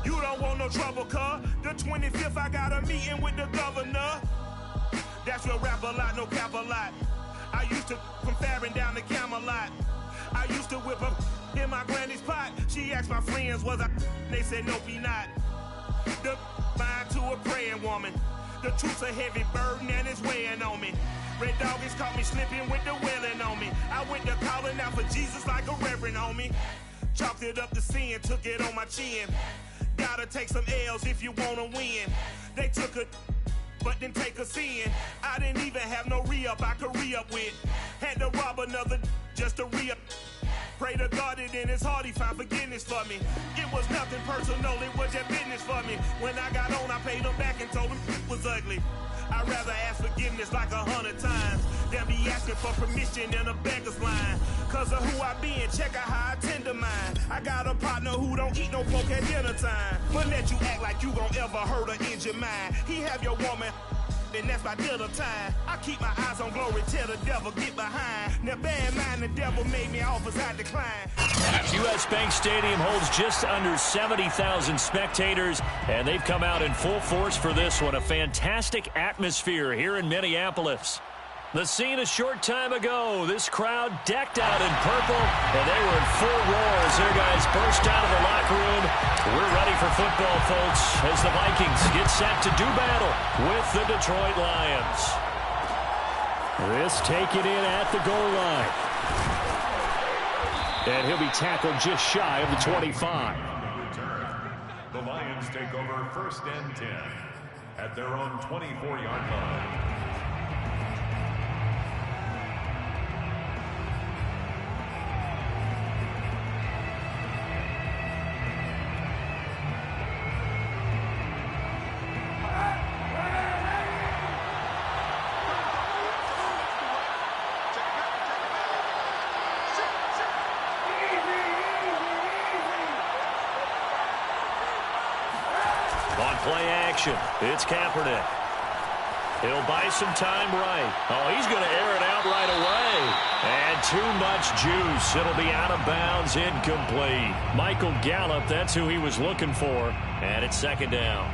You don't want no trouble, cuz. The 25th, I got a meeting with the governor. That's where rap a lot, no cap a lot. I used to from Farron down to Camelot. I used to whip up in my granny's pot. She asked my friends, was I? They said, nope, he not. The mind to a praying woman. The truth's a heavy burden and it's weighing on me. Red doggies caught me slipping with the wailing on me. I went to calling out for Jesus like a reverend homie. Chalked it up to sin, took it on my chin. Gotta take some L's if you wanna win. They took a but didn't take a sin. I didn't even have no re-up I could re-up with. Had to rob another just to re-up. Pray to God that in his heart he found forgiveness for me. It was nothing personal, it was just business for me. When I got on, I paid him back and told him it was ugly. I'd rather ask forgiveness like 100 times than be asking for permission in a beggar's line. Cause of who I be and check out how I tend to mine. I got a partner who don't eat no pork at dinner time, but let you act like you gon' ever hurt or injure mine. He have your woman, and that's my dinner time. I keep my eyes on glory till the devil get behind. Now bear in mind the devil made me offers I decline. U.S. Bank Stadium holds just under 70,000 spectators, and they've come out in full force for this one. A fantastic atmosphere here in Minneapolis. The scene a short time ago, this crowd decked out in purple, and they were in full roar as their guys burst out of the locker room. We're ready for football, folks, as the Vikings get set to do battle with the Detroit Lions. This taken in at the goal line. And he'll be tackled just shy of the 25. The Lions take over 1st and 10 at their own 24-yard line. It's Kaepernick. He'll buy some time right. Oh, he's going to air it out right away. And too much juice. It'll be out of bounds, incomplete. Michael Gallup, that's who he was looking for. And it's 2nd down.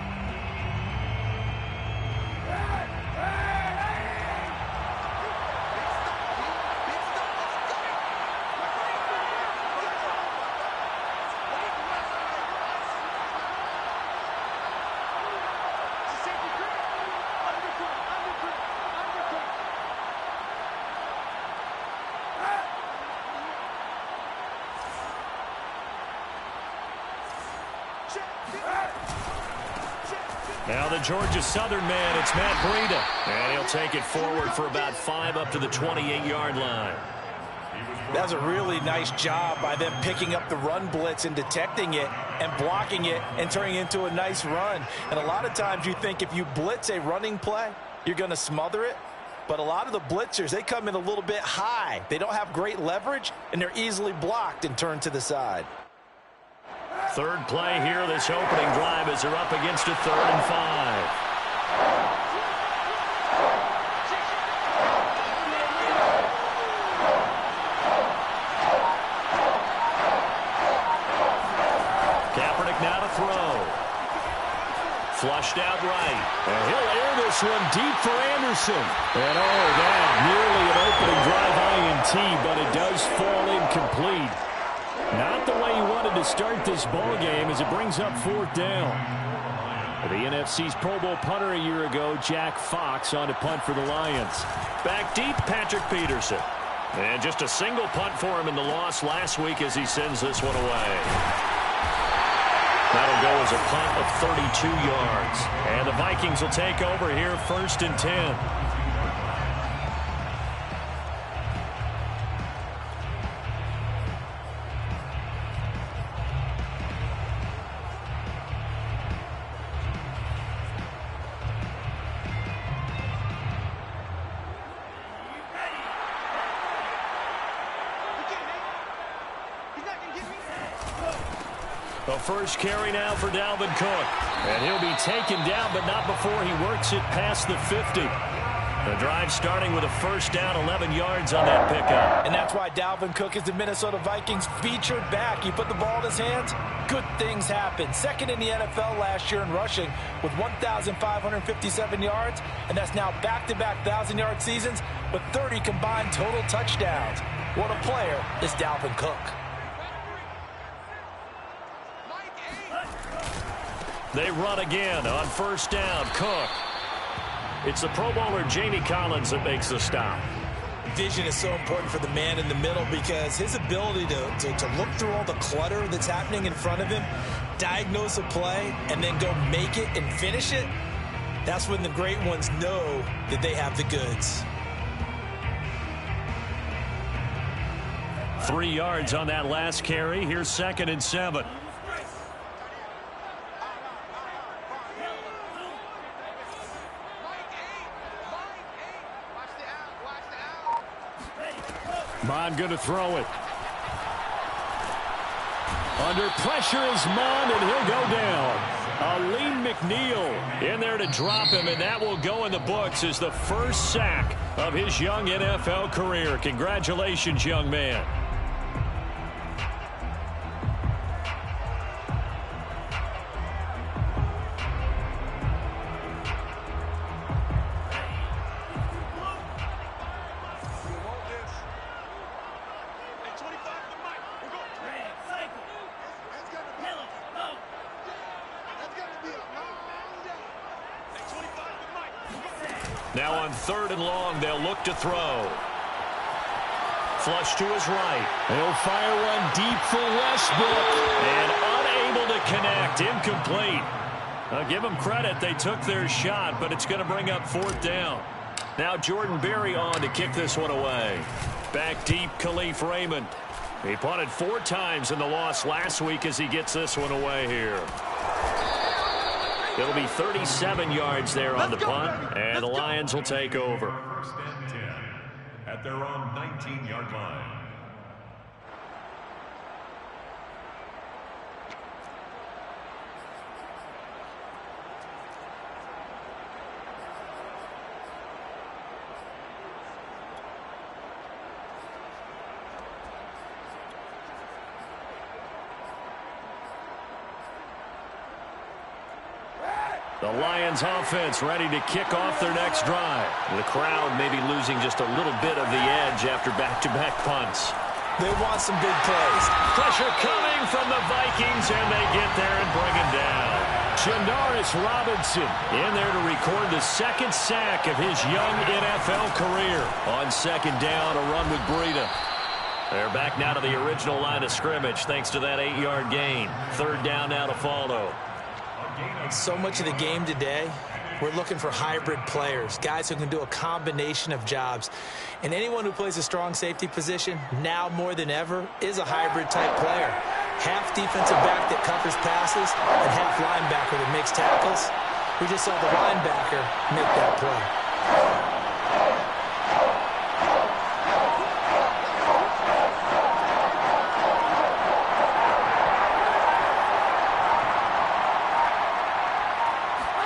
Now the Georgia Southern man, it's Matt Breida. And he'll take it forward for about 5 up to the 28-yard line. That's a really nice job by them picking up the run blitz and detecting it and blocking it and turning it into a nice run. And a lot of times you think if you blitz a running play, you're going to smother it. But a lot of the blitzers, they come in a little bit high. They don't have great leverage, and they're easily blocked and turned to the side. Third play here, this opening drive, as they're up against a 3rd and 5. Kaepernick now to throw. Flushed out right. And he'll air this one deep for Anderson. And oh, that nearly an opening drive INT, but it does fall incomplete. Not the way he wanted to start this ball game as it brings up 4th down. The NFC's Pro Bowl punter a year ago, Jack Fox, on to punt for the Lions. Back deep, Patrick Peterson. And just a single punt for him in the loss last week as he sends this one away. That'll go as a punt of 32 yards. And the Vikings will take over here 1st and 10. The first carry now for Dalvin Cook. And he'll be taken down, but not before he works it past the 50. The drive starting with a first down, 11 yards on that pickup. And that's why Dalvin Cook is the Minnesota Vikings featured back. You put the ball in his hands, good things happen. Second in the NFL last year in rushing with 1,557 yards, and that's now back-to-back 1,000-yard seasons with 30 combined total touchdowns. What a player is Dalvin Cook. They run again on first down. Cook. It's the Pro Bowler Jamie Collins that makes the stop. Vision is so important for the man in the middle because his ability to look through all the clutter that's happening in front of him, diagnose a play, and then go make it and finish it, that's when the great ones know that they have the goods. 3 yards on that last carry. Here's 2nd and 7. Mond going to throw it. Under pressure is Mond, and he'll go down. Aleem McNeil in there to drop him, and that will go in the books as the first sack of his young NFL career. Congratulations, young man. Now on 3rd and long, they'll look to throw. Flush to his right. He'll fire one deep for Westbrook. And unable to connect. Incomplete. I'll give them credit. They took their shot, but it's going to bring up 4th down. Now Jordan Berry on to kick this one away. Back deep, Khalif Raymond. He punted 4 times in the loss last week as he gets this one away here. It'll be 37 yards there on the punt, and the Lions will take over. 1st and 10 at their own 19-yard line. The Lions offense ready to kick off their next drive. The crowd maybe losing just a little bit of the edge after back-to-back punts. They want some big plays. Pressure coming from the Vikings, and they get there and bring him down. Janaris Robinson in there to record the 2nd sack of his young NFL career. On 2nd down, a run with Breida. They're back now to the original line of scrimmage thanks to that 8-yard gain. 3rd down now to follow. So much of the game today, we're looking for hybrid players, guys who can do a combination of jobs. And anyone who plays a strong safety position, now more than ever, is a hybrid-type player. Half defensive back that covers passes and half linebacker that makes tackles. We just saw the linebacker make that play.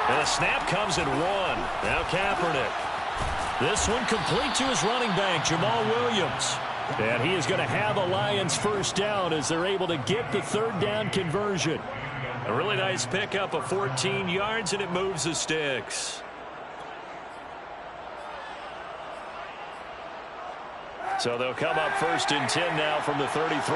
And the snap comes at 1. Now Kaepernick. This one complete to his running back, Jamal Williams. And he is going to have a Lions first down as they're able to get the 3rd down conversion. A really nice pickup of 14 yards, and it moves the sticks. So they'll come up 1st and 10 now from the 33.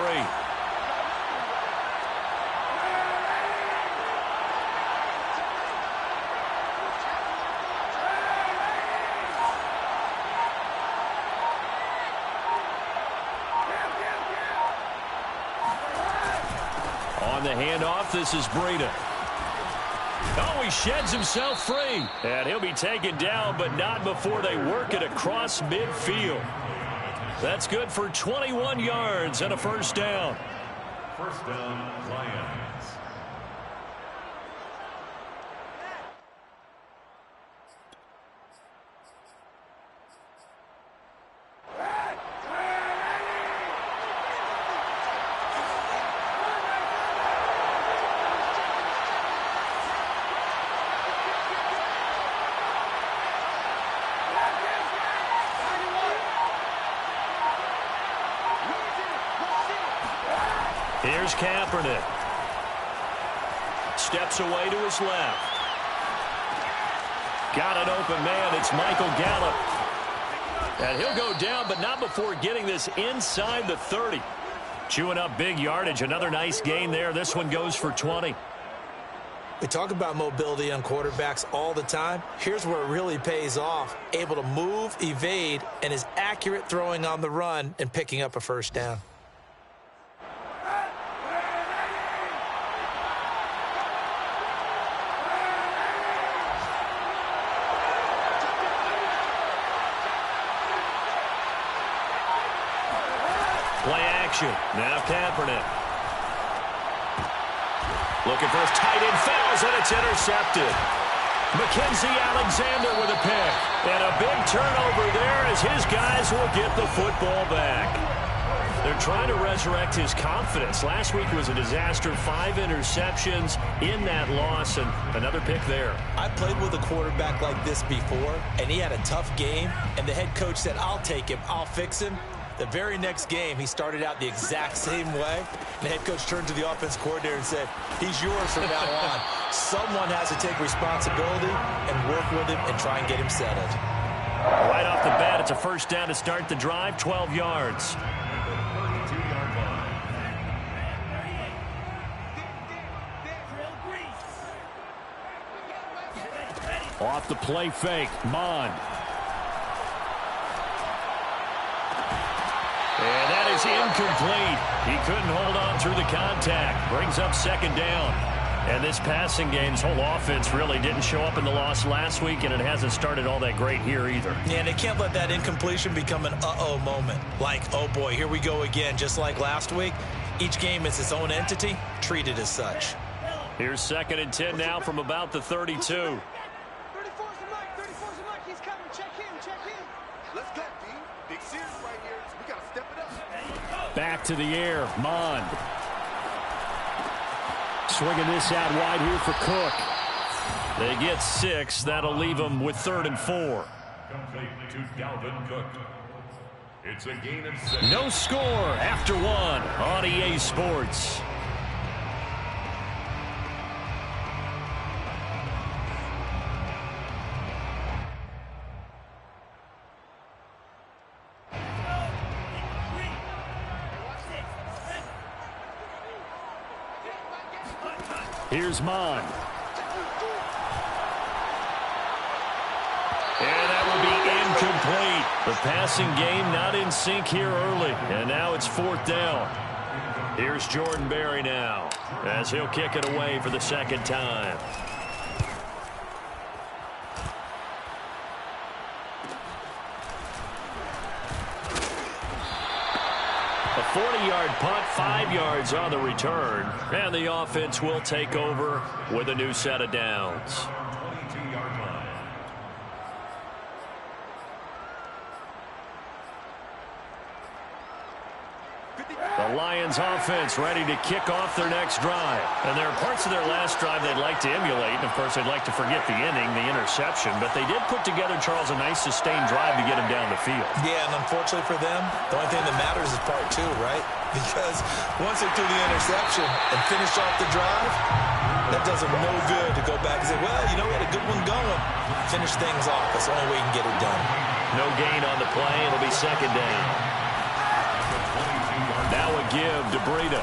On the handoff, this is Breida. Oh, he sheds himself free. And he'll be taken down, but not before they work it across midfield. That's good for 21 yards and a first down. 1st down, Lions. Here's Kaepernick. Steps away to his left. Got an open man. It's Michael Gallup. And he'll go down, but not before getting this inside the 30. Chewing up big yardage. Another nice gain there. This one goes for 20. We talk about mobility on quarterbacks all the time. Here's where it really pays off. Able to move, evade, and is accurate throwing on the run and picking up a first down. Play action. Now Kaepernick. Looking for his tight end, fouls, and it's intercepted. Mackenzie Alexander with a pick. And a big turnover there as his guys will get the football back. They're trying to resurrect his confidence. Last week was a disaster. 5 interceptions in that loss, and another pick there. I played with a quarterback like this before, and he had a tough game, and the head coach said, I'll take him, I'll fix him. The very next game, he started out the exact same way. And the head coach turned to the offense coordinator and said, he's yours from now on. Someone has to take responsibility and work with him and try and get him settled. Right off the bat, it's a first down to start the drive, 12 yards. Off the play fake, Mond. And that is incomplete. He couldn't hold on through the contact. Brings up second down. And this passing game's whole offense really didn't show up in the loss last week, and it hasn't started all that great here either. Yeah, and they can't let that incompletion become an uh-oh moment. Like, oh boy, here we go again, just like last week. Each game is its own entity, treated as such. Here's 2nd and 10 now from about the 32. 34's the mic, 34's the mic. He's coming. Check in. Let's go, D. Big series right here. We got to step it up. Back to the air, Mond. Swinging this out wide here for Cook. They get 6. That'll leave them with 3rd and 4. Complete to Dalvin Cook. It's a gain of 6. No score after 1 on EA Sports. Here's Mond. And that will be incomplete. The passing game not in sync here early. And now it's 4th down. Here's Jordan Berry now as he'll kick it away for the 2nd time. A 40-yard punt, 5 yards on the return, and the offense will take over with a new set of downs. 22-yard line. The Lions offense ready to kick off their next drive. And there are parts of their last drive they'd like to emulate. And, of course, they'd like to forget the inning, the interception. But they did put together, Charles, a nice sustained drive to get him down the field. Yeah, and unfortunately for them, the only thing that matters is part 2, right? Because once they threw the interception and finished off the drive, that does them no good to go back and say, well, you know, we had a good one going. Finish things off. That's the only way you can get it done. No gain on the play. It'll be 2nd down. Now a give to Breida.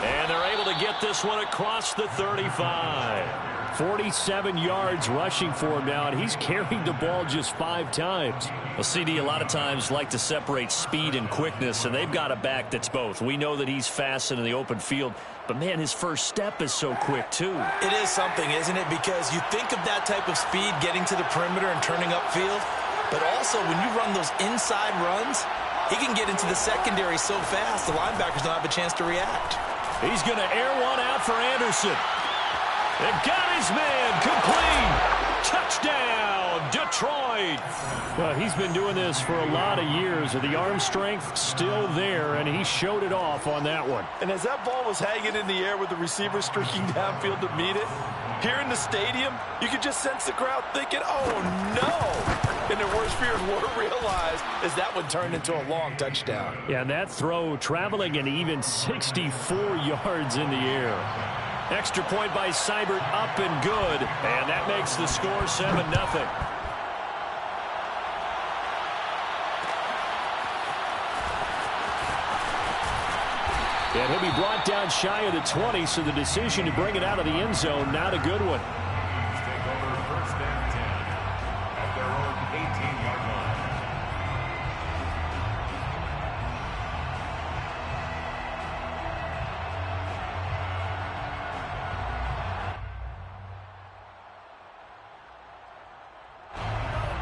And they're able to get this one across the 35. 47 yards rushing for him now, and he's carried the ball just 5 times. Well, CD a lot of times like to separate speed and quickness, and they've got a back that's both. We know that he's fast in the open field, but, man, his first step is so quick, too. It is something, isn't it? Because you think of that type of speed getting to the perimeter and turning upfield, but also when you run those inside runs, he can get into the secondary so fast, the linebackers don't have a chance to react. He's going to air one out for Anderson. And got his man complete. Touchdown, Detroit. Boyd. Well, he's been doing this for a lot of years. The arm strength still there, and he showed it off on that one. And as that ball was hanging in the air with the receiver streaking downfield to meet it, here in the stadium, you could just sense the crowd thinking, oh, no. And their worst fears were realized as that one turned into a long touchdown. Yeah, and that throw traveling an even 64 yards in the air. Extra point by Seibert, up and good. And that makes the score 7-0. And he'll be brought down shy of the 20, so the decision to bring it out of the end zone, not a good one. Take over first and 10 at their own 18-yard line.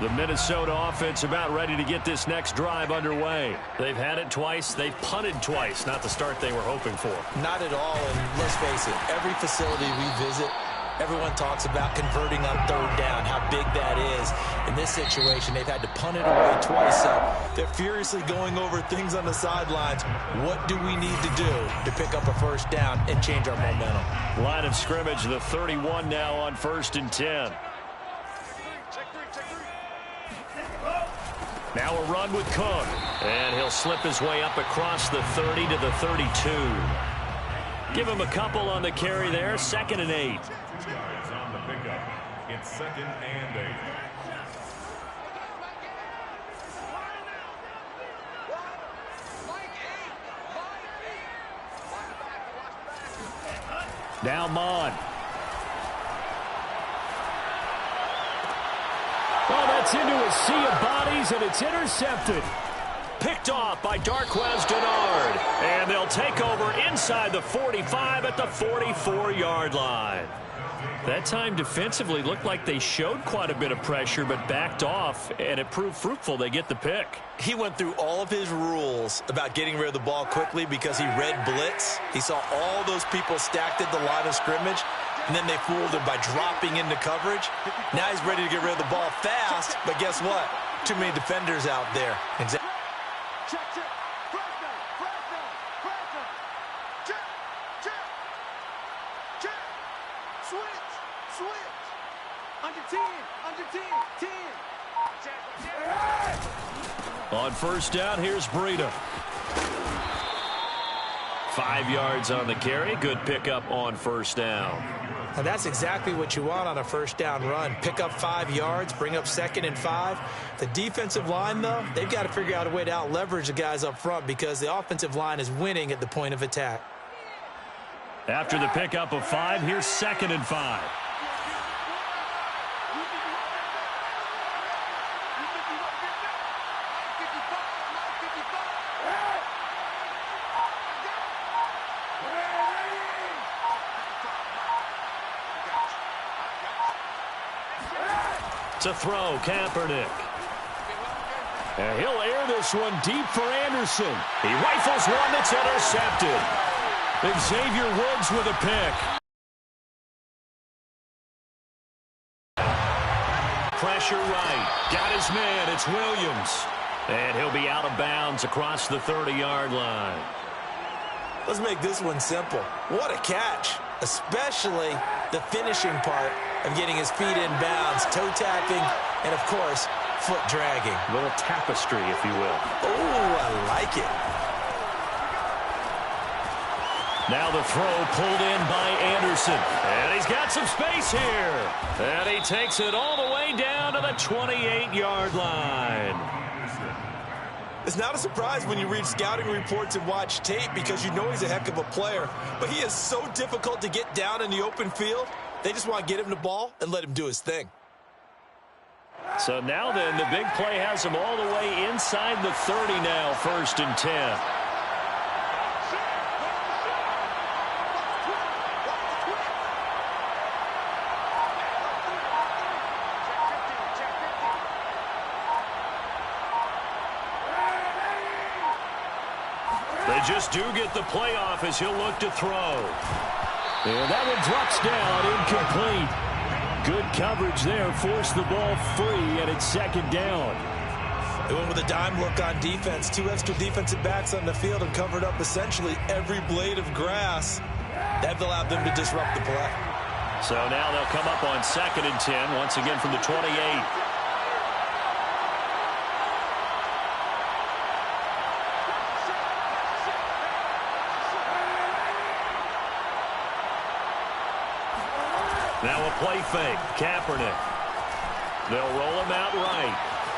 The Minnesota offense about ready to get this next drive underway. They've had it twice. They've punted twice. Not the start they were hoping for. Not at all, and let's face it, every facility we visit, everyone talks about converting on third down, how big that is. In this situation, they've had to punt it away twice, so they're furiously going over things on the sidelines. What do we need to do to pick up a first down and change our momentum? Line of scrimmage, the 31 now on 1st and 10. Now a run with Cook. And he'll slip his way up across the 30 to the 32. Give him a couple on the carry there. 2nd and 8. 2 yards on the pickup. It's 2nd and 8. Now Mon. Oh, that's into a sea of bodies, and it's intercepted. Picked off by Darquez Denard. And they'll take over inside the 45 at the 44-yard line. That time defensively looked like they showed quite a bit of pressure, but backed off, and it proved fruitful. They get the pick. He went through all of his rules about getting rid of the ball quickly because he read blitz. He saw all those people stacked at the line of scrimmage, and then they fooled him by dropping into coverage. Now he's ready to get rid of the ball fast, but guess what? Too many defenders out there. Check, check. Check. Switch. Under 10. 10. Check. On first down, here's Breida. 5 yards on the carry. Good pickup on first down. And that's exactly what you want on a first down run. Pick up 5 yards, bring up 2nd and 5. The defensive line, though, they've got to figure out a way to out-leverage the guys up front because the offensive line is winning at the point of attack. After the pickup of 5, here's 2nd and 5. To throw, Kaepernick. And he'll air this one deep for Anderson. He rifles one that's intercepted. Xavier Woods with a pick. Pressure right. Got his man. It's Williams. And he'll be out of bounds across the 30-yard line. Let's make this one simple. What a catch, especially the finishing part of getting his feet in bounds, toe tapping, and, of course, foot dragging. A little tapestry, if you will. Oh, I like it. Now the throw pulled in by Anderson. And he's got some space here. And he takes it all the way down to the 28-yard line. It's not a surprise when you read scouting reports and watch tape because you know he's a heck of a player. But he is so difficult to get down in the open field. They just want to get him the ball and let him do his thing. So now then, the big play has him all the way inside the 30 now, 1st and 10. They just do get the playoff as he'll look to throw. And that one drops down incomplete. Good coverage there. Forced the ball free, and it's second down. They went with a dime look on defense. 2 extra defensive backs on the field and covered up essentially every blade of grass. That allowed them to disrupt the play. So now they'll come up on 2nd and 10, once again from the 28. Now a play fake. Kaepernick. They'll roll him out right.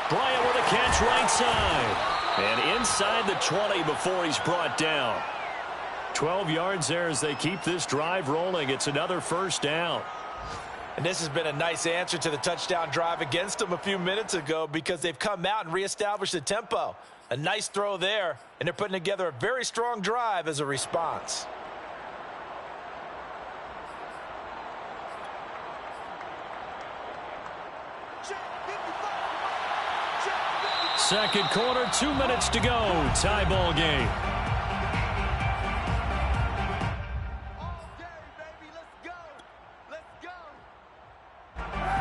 Bryant with a catch right side. And inside the 20 before he's brought down. 12 yards there as they keep this drive rolling. It's another first down. And this has been a nice answer to the touchdown drive against them a few minutes ago because they've come out and reestablished the tempo. A nice throw there, and they're putting together a very strong drive as a response. Second quarter, 2 minutes to go. Tie ball game.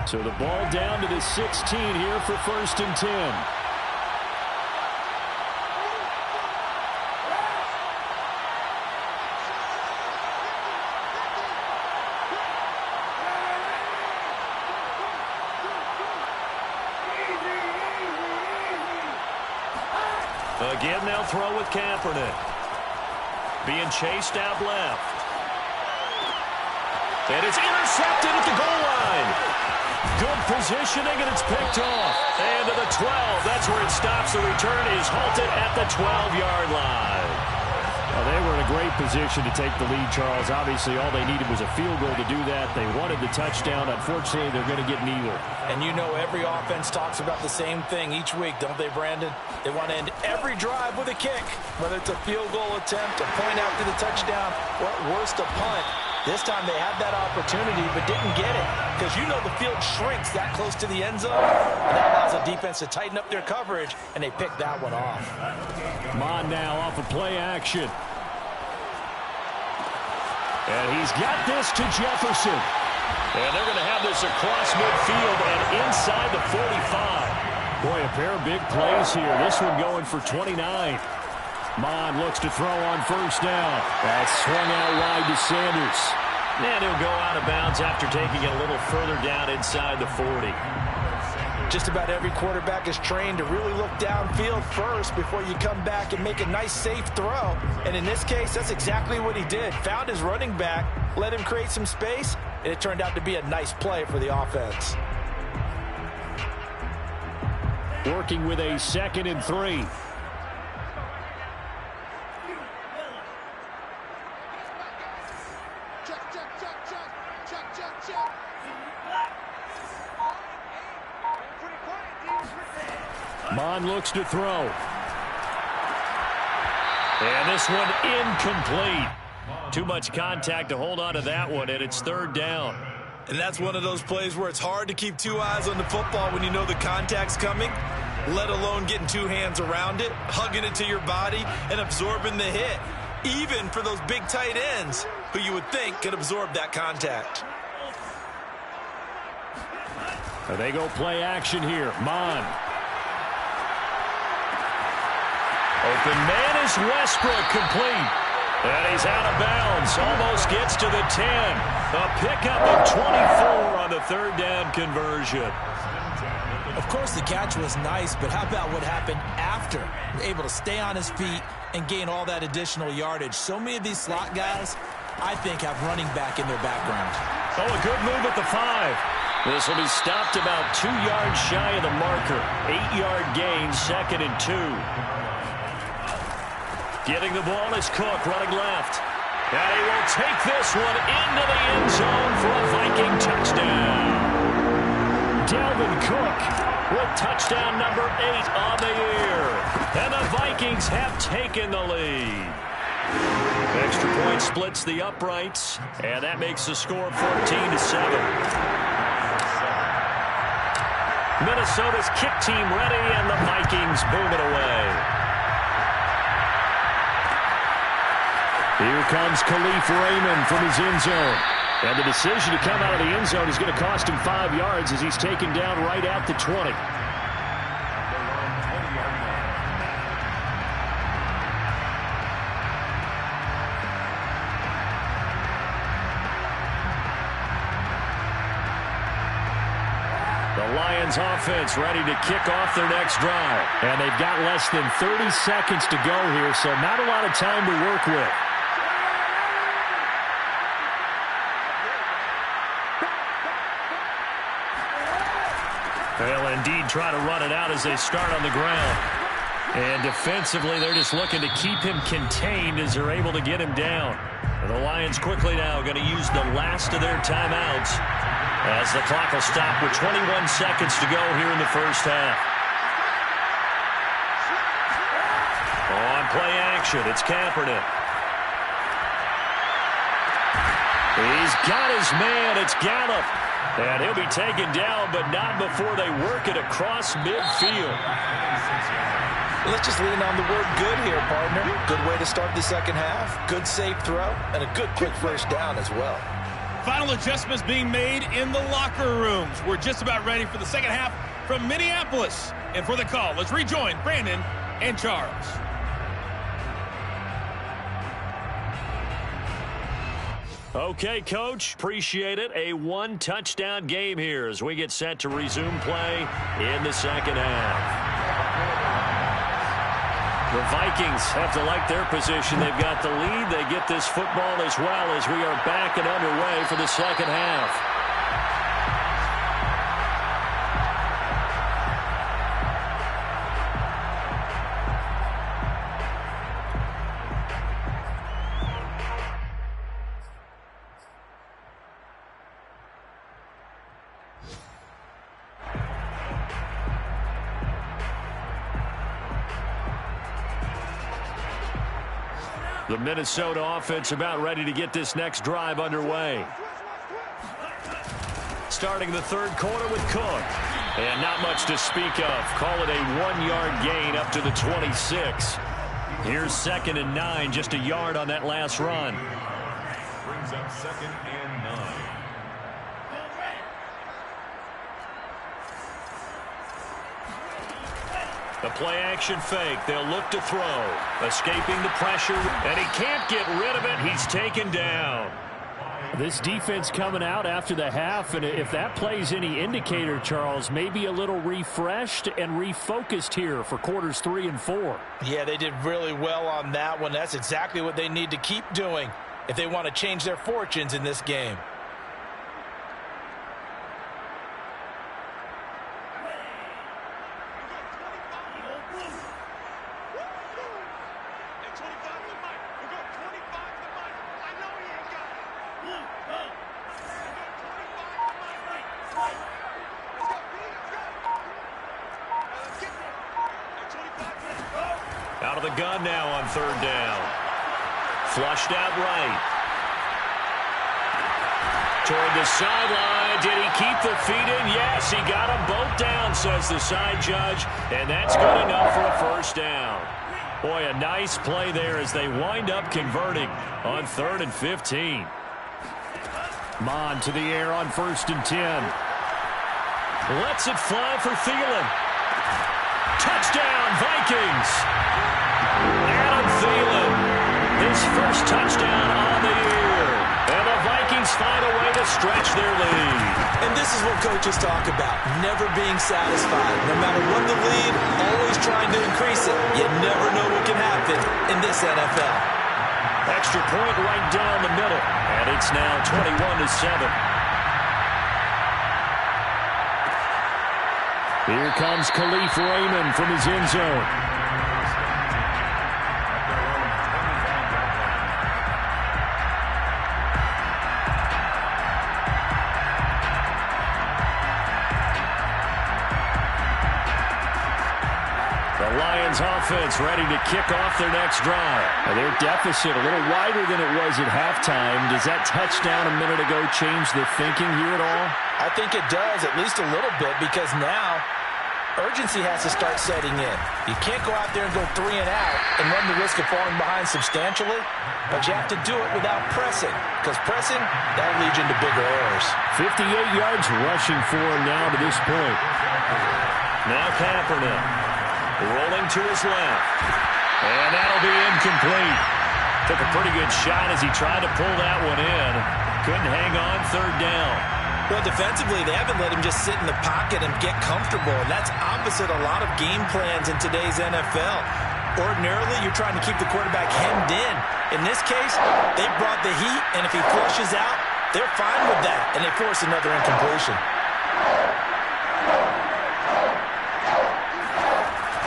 So the ball down to the 16 here for 1st and 10. Again, they'll throw with Kaepernick. Being chased out left. And it's intercepted at the goal line. Good positioning, and it's picked off. And to the 12. That's where it stops. The return is halted at the 12-yard line. Well, they were in a great position to take the lead, Charles. Obviously, all they needed was a field goal to do that. They wanted the touchdown. Unfortunately, they're going to get neither. And you know every offense talks about the same thing each week, don't they, Brandon? They want to end every drive with a kick, whether it's a field goal attempt, a point after the touchdown, or at worst, a punt. This time they had that opportunity but didn't get it because you know the field shrinks that close to the end zone, and that allows the defense to tighten up their coverage, and they picked that one off. Mon now off of play action. And he's got this to Jefferson. And they're going to have this across midfield and inside the 45. Boy, a pair of big plays here. This one going for 29. Mon looks to throw on 1st down. That's swung out wide to Sanders. And he'll go out of bounds after taking it a little further down inside the 40. Just about every quarterback is trained to really look downfield first before you come back and make a nice, safe throw. And in this case, that's exactly what he did. Found his running back, let him create some space, and it turned out to be a nice play for the offense. Working with a 2nd and 3. Mon looks to throw. And this one incomplete. Too much contact to hold on to that one, and it's 3rd down. And that's one of those plays where it's hard to keep 2 eyes on the football when you know the contact's coming, let alone getting 2 hands around it, hugging it to your body, and absorbing the hit, even for those big tight ends who you would think could absorb that contact. They go play action here. Mon. Open man is Westbrook, complete. And he's out of bounds. Almost gets to the 10. A pickup of 24 on the 3rd down conversion. Of course, the catch was nice, but how about what happened after? Able to stay on his feet and gain all that additional yardage. So many of these slot guys, I think, have running back in their background. Oh, a good move at the 5. This will be stopped about 2 yards shy of the marker. 8-yard gain, 2nd and 2. Getting the ball is Cook, running left. And he will take this one into the end zone for a Viking touchdown. Dalvin Cook with touchdown number 8 on the year. And the Vikings have taken the lead. Extra point splits the uprights, and that makes the score 14-7. Minnesota's kick team ready, and the Vikings boom it away. Here comes Khalif Raymond from his end zone. And the decision to come out of the end zone is going to cost him 5 yards as he's taken down right at the 20. The Lions offense ready to kick off their next drive. And they've got less than 30 seconds to go here, so not a lot of time to work with. They'll indeed try to run it out as they start on the ground. And defensively, they're just looking to keep him contained as they're able to get him down. And the Lions quickly now going to use the last of their timeouts as the clock will stop with 21 seconds to go here in the first half. On play action, it's Kaepernick. He's got his man, it's Gallup. And he'll be taken down, but not before they work it across midfield. Let's just lean on the word good here, partner. Good way to start the second half. Good safe throw, and a good quick first down as well. Final adjustments being made in the locker rooms. We're just about ready for the second half from Minneapolis. And for the call, let's rejoin Brandon and Charles. Okay, Coach, appreciate it. A one-touchdown game here as we get set to resume play in the second half. The Vikings have to like their position. They've got the lead. They get this football as well as we are back and underway for the second half. The Minnesota offense about ready to get this next drive underway. Starting the third quarter with Cook. And not much to speak of. Call it a 1-yard gain up to the 26. Here's 2nd and 9, just a yard on that last run. Brings up 2nd and 9. The play-action fake. They'll look to throw. Escaping the pressure, and he can't get rid of it. He's taken down. This defense coming out after the half, and if that play's any indicator, Charles, maybe a little refreshed and refocused here for quarters 3 and 4. Yeah, they did really well on that one. That's exactly what they need to keep doing if they want to change their fortunes in this game. Out of the gun now on 3rd down. Flushed out right. Toward the sideline. Did he keep the feet in? Yes, he got them both down, says the side judge. And that's good enough for a first down. Boy, a nice play there as they wind up converting on 3rd and 15. Mon to the air on 1st and 10. Lets it fly for Thielen. Touchdown, Vikings. Adam Thielen, his first touchdown on the year. And the Vikings find a way to stretch their lead. And this is what coaches talk about, never being satisfied. No matter what the lead, always trying to increase it. You never know what can happen in this NFL. Extra point right down the middle. And it's now 21-7. Here comes Khalif Raymond from his end zone. The Lions offense ready to kick off their next drive. And their deficit a little wider than it was at halftime. Does that touchdown a minute ago change the thinking here at all? I think it does, at least a little bit, because now urgency has to start setting in. You can't go out there and go 3 and out and run the risk of falling behind substantially, but you have to do it without pressing, because pressing, that'll lead you into bigger errors. 58 yards rushing for him now to this point. Now Kaepernick rolling to his left, and that'll be incomplete. Took a pretty good shot as he tried to pull that one in. Couldn't hang on, third down. Well, defensively, they haven't let him just sit in the pocket and get comfortable. And that's opposite a lot of game plans in today's NFL. Ordinarily, you're trying to keep the quarterback hemmed in. In this case, they brought the heat, and if he flushes out, they're fine with that, and they force another incompletion.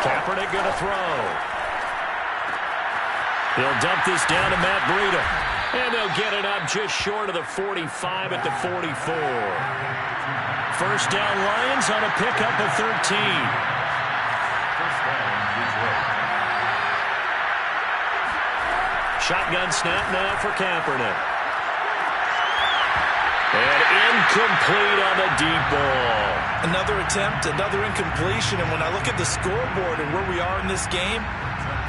Kaepernick going to throw. He'll dump this down to Matt Breida. And they'll get it up just short of the 45 at the 44. First down Lions on a pickup of 13. First down, Detroit. Shotgun snap now for Kaepernick. And incomplete on the deep ball. Another attempt, another incompletion. And when I look at the scoreboard and where we are in this game,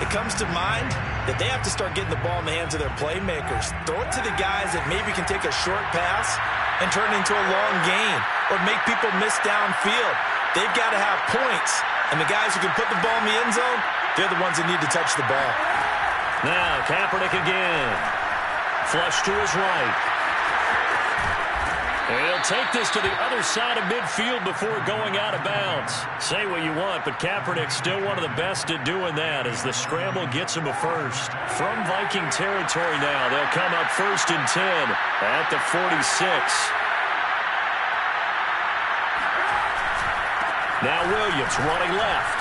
it comes to mind that they have to start getting the ball in the hands of their playmakers. Throw it to the guys that maybe can take a short pass and turn it into a long gain or make people miss downfield. They've got to have points. And the guys who can put the ball in the end zone, they're the ones that need to touch the ball. Now Kaepernick again. Flush to his right. And he'll take this to the other side of midfield before going out of bounds. Say what you want, but Kaepernick's still one of the best at doing that as the scramble gets him a first. From Viking territory now, they'll come up 1st and 10 at the 46. Now Williams running left.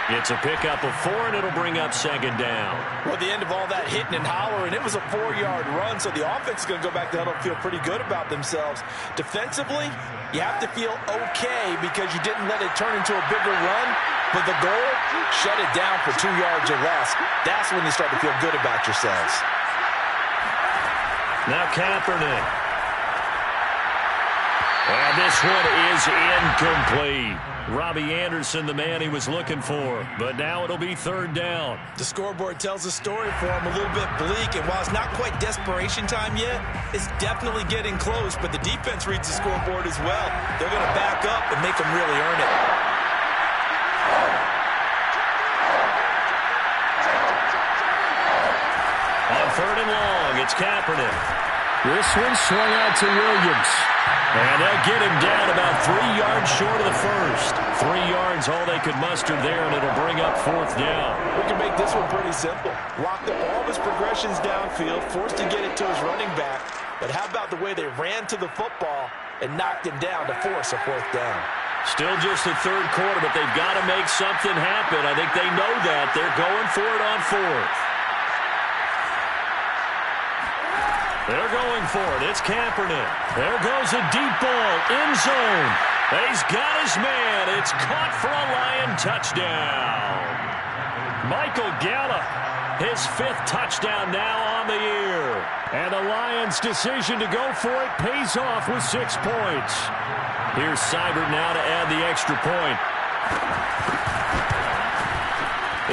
It's a pickup of 4, and it'll bring up 2nd down. Well, the end of all that hitting and hollering, it was a 4-yard run, so the offense is going to go back to huddle and feel pretty good about themselves. Defensively, you have to feel okay because you didn't let it turn into a bigger run, but the goal, shut it down for 2 yards or less. That's when you start to feel good about yourselves. Now Kaepernick. And this one is incomplete. Robbie Anderson, the man he was looking for. But now it'll be 3rd down. The scoreboard tells a story for him, a little bit bleak. And while it's not quite desperation time yet, it's definitely getting close. But the defense reads the scoreboard as well. They're going to back up and make them really earn it. On 3rd and long, it's Kaepernick. This one swung out to Williams. And they'll get him down about 3 yards short of the first. 3 yards, all they could muster there, and it'll bring up 4th down. We can make this one pretty simple. Locked up all of his progressions downfield, forced to get it to his running back. But how about the way they ran to the football and knocked him down to force a 4th down? Still just the 3rd quarter, but they've got to make something happen. I think they know that. They're going for it on 4th. They're going for it. It's Kaepernick. There goes a deep ball. End zone. He's got his man. It's caught for a Lion touchdown. Michael Gallup, his 5th touchdown now on the year. And the Lions' decision to go for it pays off with 6 points. Here's Seibert now to add the extra point.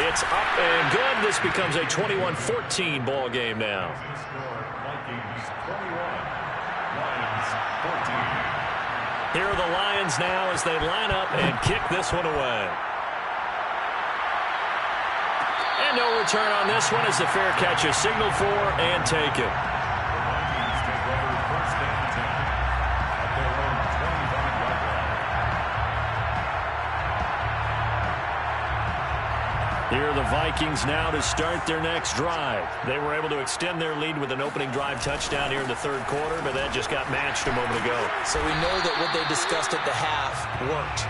It's up and good. This becomes a 21-14 ball game now. Here are the Lions now as they line up and kick this one away. And no return on this one as the fair catch is signaled for and taken. Here are the Vikings now to start their next drive. They were able to extend their lead with an opening drive touchdown here in the 3rd quarter, but that just got matched a moment ago. So we know that what they discussed at the half worked.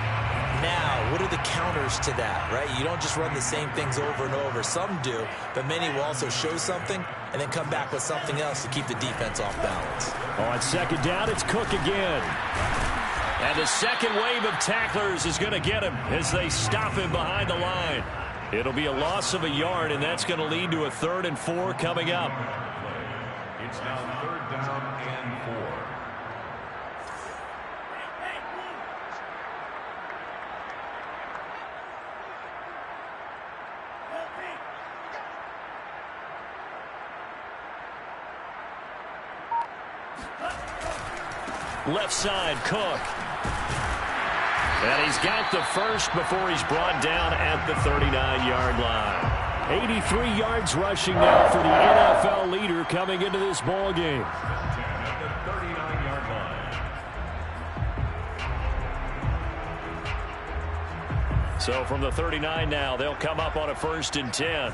Now, what are the counters to that, right? You don't just run the same things over and over. Some do, but many will also show something and then come back with something else to keep the defense off balance. On 2nd down, it's Cook again. And the second wave of tacklers is going to get him as they stop him behind the line. It'll be a loss of a yard, and that's going to lead to a 3rd and 4 coming up. It's now 3rd down and 4. Left side, Cook. And he's got the first before he's brought down at the 39-yard line. 83 yards rushing now for the NFL leader coming into this ball game. At the 39-yard line. So from the 39 now, they'll come up on a 1st and 10.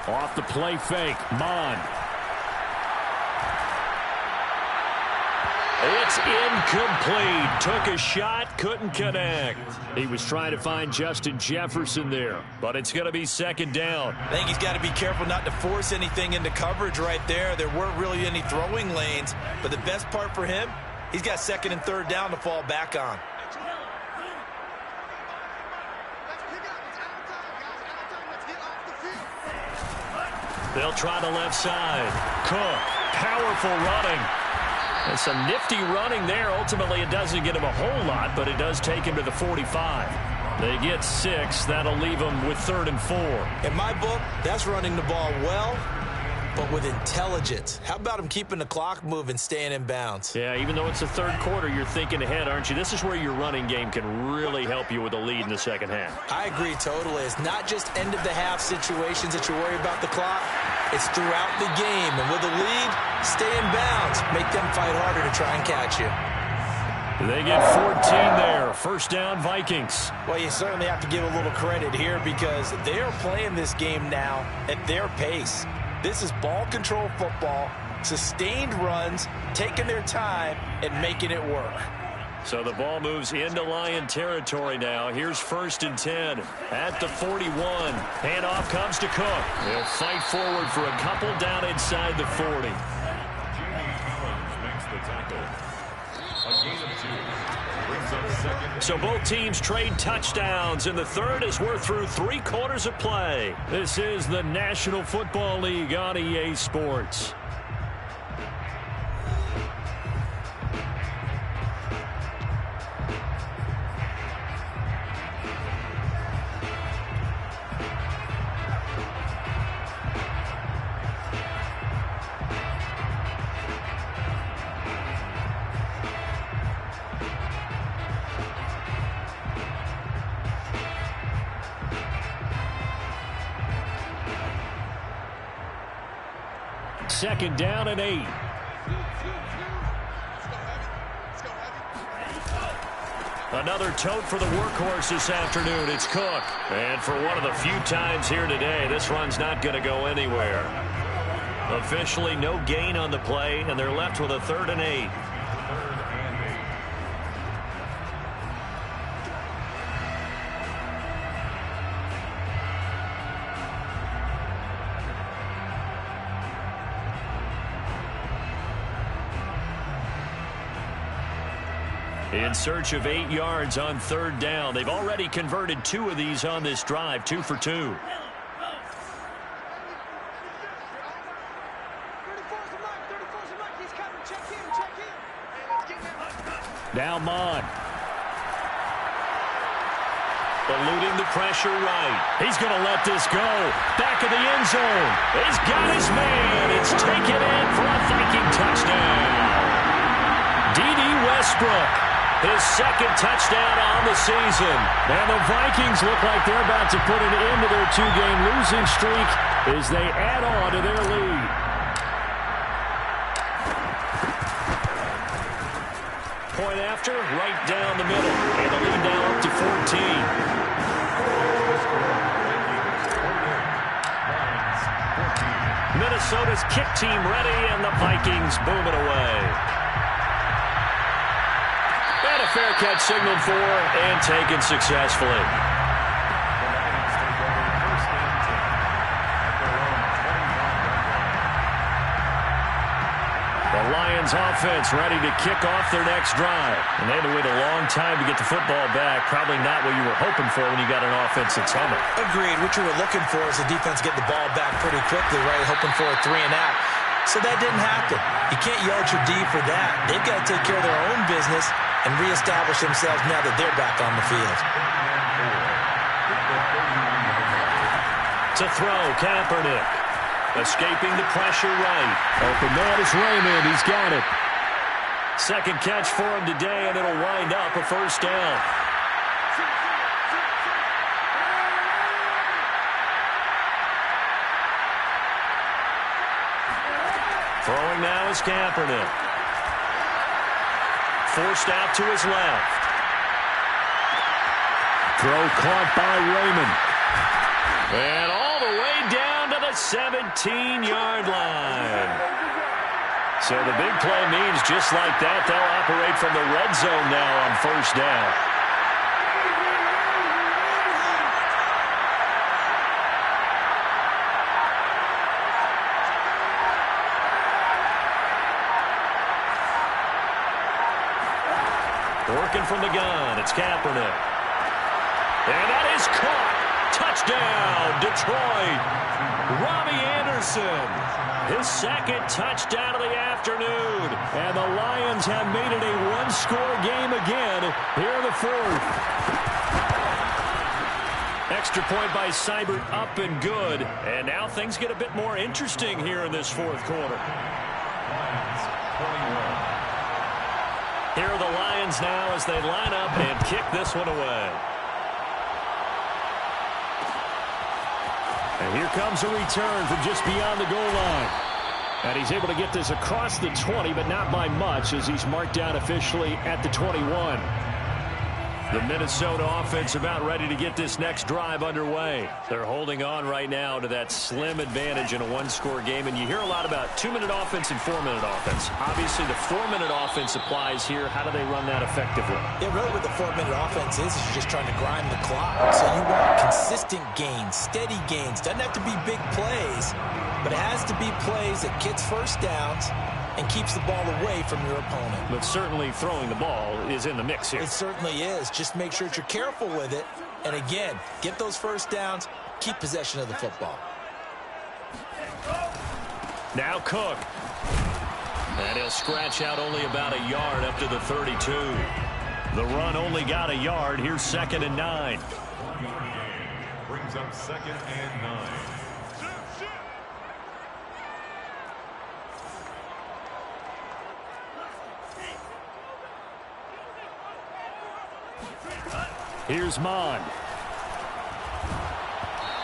Off the play fake, Mon. It's incomplete. Took a shot, couldn't connect. He was trying to find Justin Jefferson there, but it's going to be 2nd down. I think he's got to be careful not to force anything into coverage right there. There weren't really any throwing lanes, but the best part for him, he's got 2nd and 3rd down to fall back on. They'll try the left side. Cook, powerful running. And some nifty running there. Ultimately, it doesn't get him a whole lot, but it does take him to the 45. They get 6. That'll leave them with 3rd and 4. In my book, that's running the ball well, but with intelligence. How about him keeping the clock moving, staying in bounds? Yeah, even though it's the 3rd quarter, you're thinking ahead, aren't you? This is where your running game can really help you with a lead in the 2nd half. I agree totally. It's not just end-of-the-half situations that you worry about the clock. It's throughout the game. And with a lead, stay in bounds. Make them fight harder to try and catch you. They get 14 there. 1st down, Vikings. Well, you certainly have to give a little credit here because they are playing this game now at their pace. This is ball control football, sustained runs, taking their time, and making it work. So the ball moves into Lion territory now. Here's 1st and 10 at the 41. Handoff comes to Cook. He'll fight forward for a couple down inside the 40. Makes the tackle. A gain of 2. Brings up 2nd. So both teams trade touchdowns in the 3rd as we're through 3 quarters of play. This is the National Football League on EA Sports. Second down and 8. Another tote for the workhorse this afternoon. It's Cook. And for one of the few times here today, this run's not going to go anywhere. Officially no gain on the play, and they're left with a 3rd and 8. In search of 8 yards on 3rd down. They've already converted 2 of these on this drive, 2 for 2. Now Mon. Eluding the pressure right. He's going to let this go. Back of the end zone. He's got his man. It's taken in for a Viking touchdown. D.D. Westbrook. His 2nd touchdown on the season. And the Vikings look like they're about to put an end to their 2-game losing streak as they add on to their lead. Point after, right down the middle. And the lead now up to 14. Minnesota's kick team ready, and the Vikings boom it away. And a fair catch signaled for and taken successfully. The Lions offense ready to kick off their next drive. And they had to wait a long time to get the football back. Probably not what you were hoping for when you got an offense that's humming. Agreed. What you were looking for is the defense get the ball back pretty quickly, right? Hoping for a 3 and out. So that didn't happen. You can't yell at your D for that. They've got to take care of their own business and reestablish themselves now that they're back on the field. To throw, Kaepernick. Escaping the pressure right. Open man is Raymond. He's got it. Second catch for him today, and it'll wind up a first down. Throwing now is Kaepernick. Forced out to his left. Throw caught by Raymond. And all the way down to the 17-yard line. So the big play means just like that, they'll operate from the red zone now on first down. Working from the gun, it's Kaepernick. And that is caught. Touchdown, Detroit. Robbie Anderson, his second touchdown of the afternoon. And the Lions have made it a one-score game again here in the fourth. Extra point by Seibert, up and good. And now things get a bit more interesting here in this fourth quarter. Here are the Lions now as they line up and kick this one away. And here comes a return from just beyond the goal line. And he's able to get this across the 20, but not by much, as he's marked down officially at the 21. The Minnesota offense about ready to get this next drive underway. They're holding on right now to that slim advantage in a one-score game. And you hear a lot about 2-minute offense and 4-minute offense. Obviously, the 4-minute offense applies here. How do they run that effectively? Yeah, really what the 4-minute offense is you're just trying to grind the clock. So you want consistent gains, steady gains. Doesn't have to be big plays, but it has to be plays that gets first downs and keeps the ball away from your opponent. But certainly throwing the ball is in the mix here. It certainly is. Just make sure that you're careful with it. And again, get those first downs, keep possession of the football. Now Cook. And he'll scratch out only about a yard up to the 32. The run only got a yard. Here's 2nd and 9. Brings up 2nd and 9. Here's Mond.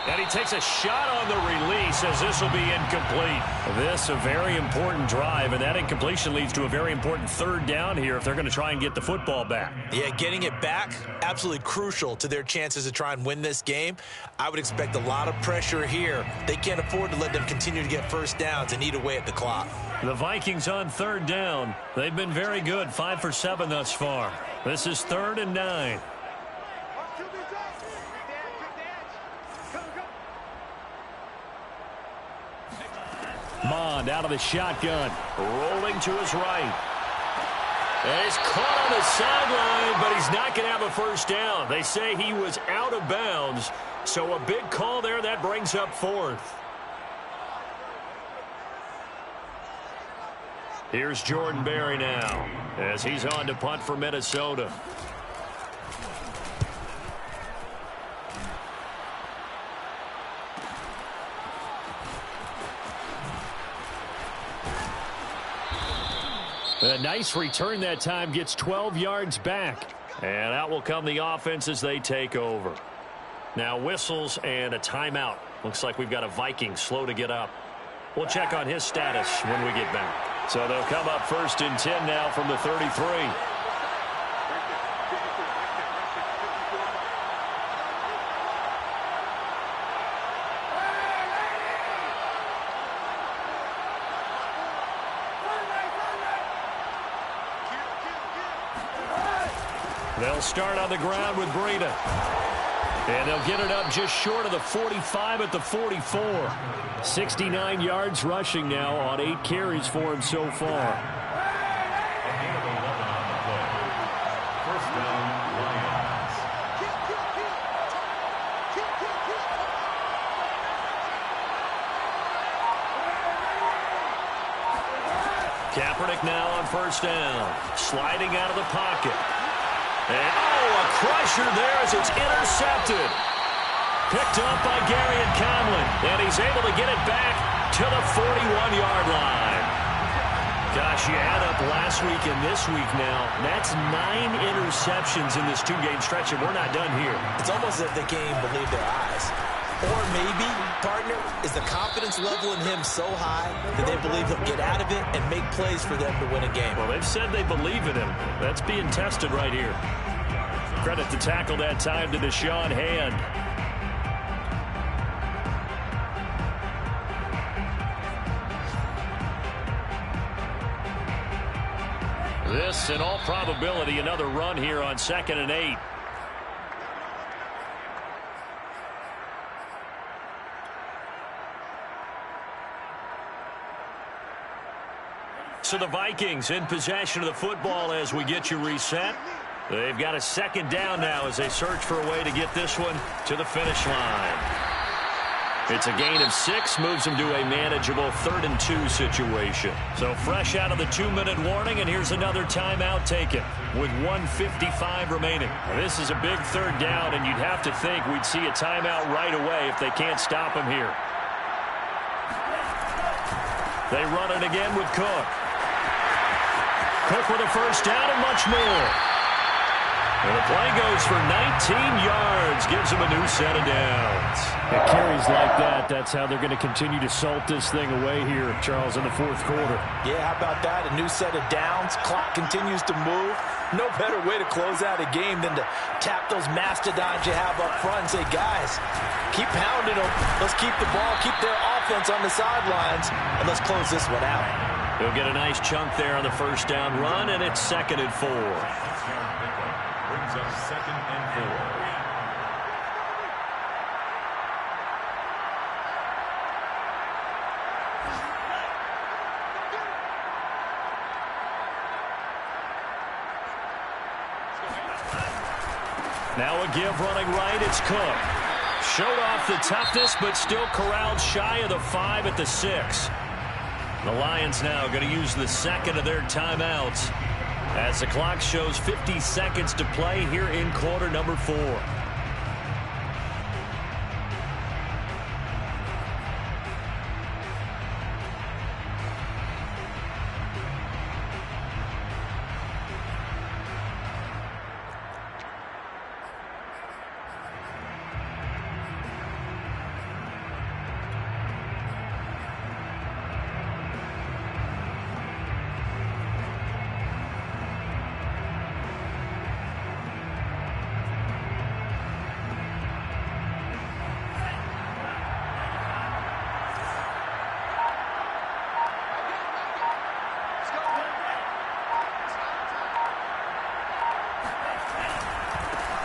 And he takes a shot on the release as this will be incomplete. This a very important drive, and that incompletion leads to a very important third down here if they're going to try and get the football back. Yeah, getting it back, absolutely crucial to their chances to try and win this game. I would expect a lot of pressure here. They can't afford to let them continue to get first downs and eat away at the clock. The Vikings on third down. They've been very good, 5 for 7 thus far. This is 3rd and 9. Mond out of the shotgun. Rolling to his right. And he's caught on the sideline, but he's not going to have a first down. They say he was out of bounds. So a big call there. That brings up 4th. Here's Jordan Berry now as he's on to punt for Minnesota. A nice return that time, gets 12 yards back. And out will come the offense as they take over. Now whistles and a timeout. Looks like we've got a Viking slow to get up. We'll check on his status when we get back. So they'll come up 1st and 10 now from the 33. They'll start on the ground with Breida. And they'll get it up just short of the 45 at the 44. 69 yards rushing now on 8 carries for him so far. First down, Lions. Kaepernick now on first down. Sliding out of the pocket. And, a crusher there as it's intercepted. Picked up by Gary and Conlon. And he's able to get it back to the 41-yard line. Gosh, you add up last week and this week now. That's 9 interceptions in this 2-game stretch, and we're not done here. It's almost as if they can't even believe their eyes. Or maybe, partner, is the confidence level in him so high that they believe he'll get out of it and make plays for them to win a game. Well, they've said they believe in him. That's being tested right here. Credit the tackle that time to Deshaun Hand. This, in all probability, another run here on 2nd and 8. So the Vikings in possession of the football as we get you reset. They've got a 2nd down now as they search for a way to get this one to the finish line. It's a gain of 6, moves them to a manageable 3rd and 2 situation. So fresh out of the 2-minute warning, and here's another timeout taken with 1:55 remaining. Now, this is a big 3rd down, and you'd have to think we'd see a timeout right away if they can't stop him here. They run it again with Cook. Cook with a 1st down and much more. And the play goes for 19 yards, gives him a new set of downs. It carries like that. That's how they're going to continue to salt this thing away here, Charles, in the 4th quarter. Yeah, how about that? A new set of downs. Clock continues to move. No better way to close out a game than to tap those mastodons you have up front and say, guys, keep pounding them. Let's keep the ball, keep their offense on the sidelines, and let's close this one out. He'll get a nice chunk there on the 1st down run, and it's 2nd and 4. Brings up 2nd and 4. Now a give running right, it's Cook. Showed off the toughness, but still corralled shy of the 5 at the 6. The Lions now going to use the 2nd of their timeouts as the clock shows 50 seconds to play here in quarter number 4.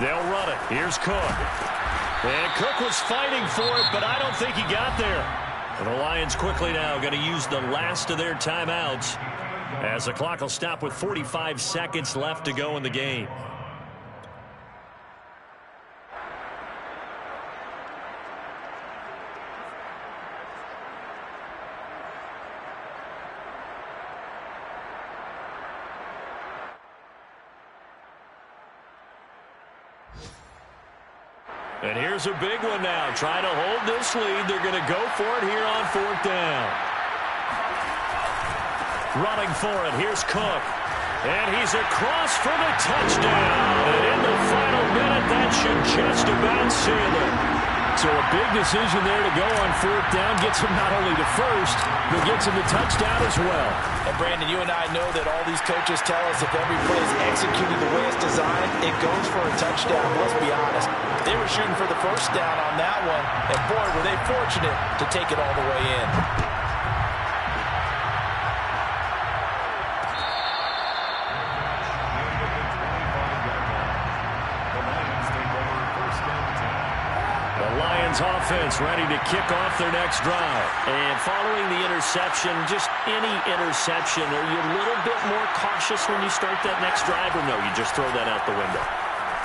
They'll run it. Here's Cook. And Cook was fighting for it, but I don't think he got there. And the Lions quickly now going to use the last of their timeouts as the clock will stop with 45 seconds left to go in the game. And here's a big one now. Trying to hold this lead. They're going to go for it here on 4th down. Running for it. Here's Cook. And he's across for the touchdown. And in the final minute, that should just about seal it. So a big decision there to go on 4th down. Gets him not only to 1st, but gets him the touchdown as well. And Brandon, you and I know that all these coaches tell us if every play is executed the way it's designed, it goes for a touchdown. But let's be honest, they were shooting for the 1st down on that one. And boy, were they fortunate to take it all the way in. Offense ready to kick off their next drive. And following the interception, just any interception, are you a little bit more cautious when you start that next drive, or no, you just throw that out the window?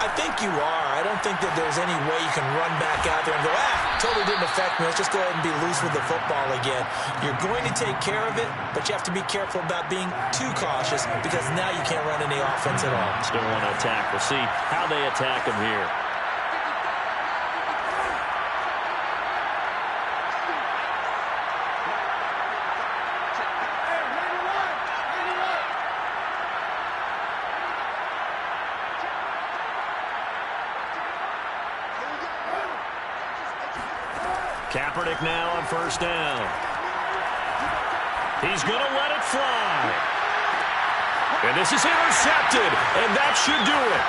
I think you are. I don't think that there's any way you can run back out there and go, totally didn't affect me. Let's just go ahead and be loose with the football again. You're going to take care of it, but you have to be careful about being too cautious because now you can't run any offense at all. Still want to attack. We'll see how they attack them here. Kaepernick now on first down. He's going to let it fly. And this is intercepted, and that should do it.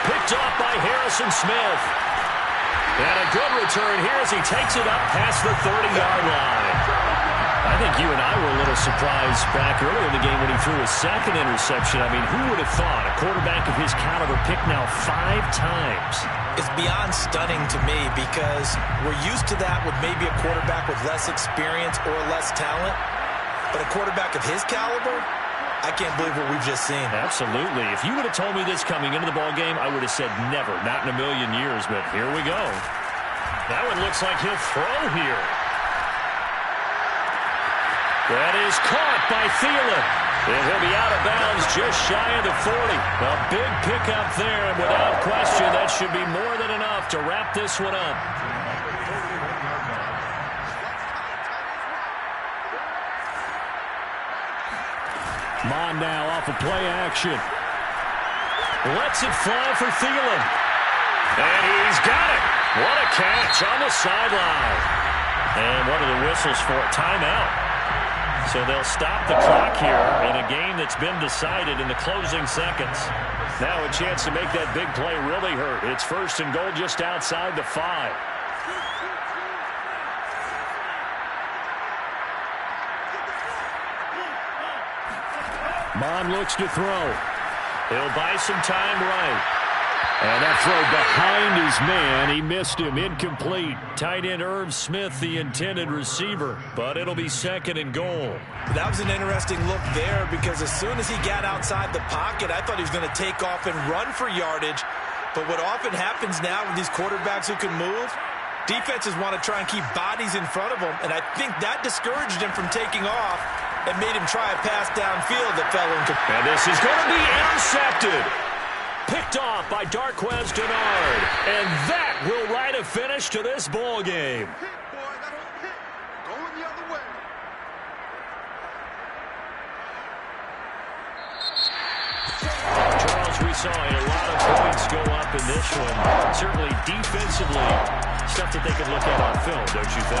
Picked off by Harrison Smith. And a good return here as he takes it up past the 30-yard line. I think you and I were a little surprised back earlier in the game when he threw his second interception. I mean, who would have thought a quarterback of his caliber picked now 5 times? It's beyond stunning to me because we're used to that with maybe a quarterback with less experience or less talent. But a quarterback of his caliber, I can't believe what we've just seen. Absolutely. If you would have told me this coming into the ball game, I would have said never, not in a million years. But here we go. That one looks like he'll throw here. That is caught by Thielen. And he'll be out of bounds just shy of the 40. A big pickup there, and without question, that should be more than enough to wrap this one up. Mond now off of play action. Lets it fly for Thielen. And he's got it. What a catch on the sideline. And what are the whistles for? Timeout. So they'll stop the clock here in a game that's been decided in the closing seconds. Now a chance to make that big play really hurt. It's first and goal just outside the 5. Mond looks to throw. He'll buy some time right. And that throw behind his man. He missed him. Incomplete. Tight end Irv Smith, the intended receiver. But it'll be second and goal. That was an interesting look there because as soon as he got outside the pocket, I thought he was going to take off and run for yardage. But what often happens now with these quarterbacks who can move, defenses want to try and keep bodies in front of them. And I think that discouraged him from taking off and made him try a pass downfield that fell into. And this is going to be intercepted. Picked off by Darquez Dennard. And that will write a finish to this ball game. Hit, boy. That'll hit. Going the other way. Charles, we saw a lot of points go up in this one. Certainly defensively, stuff that they could look at on film, don't you think?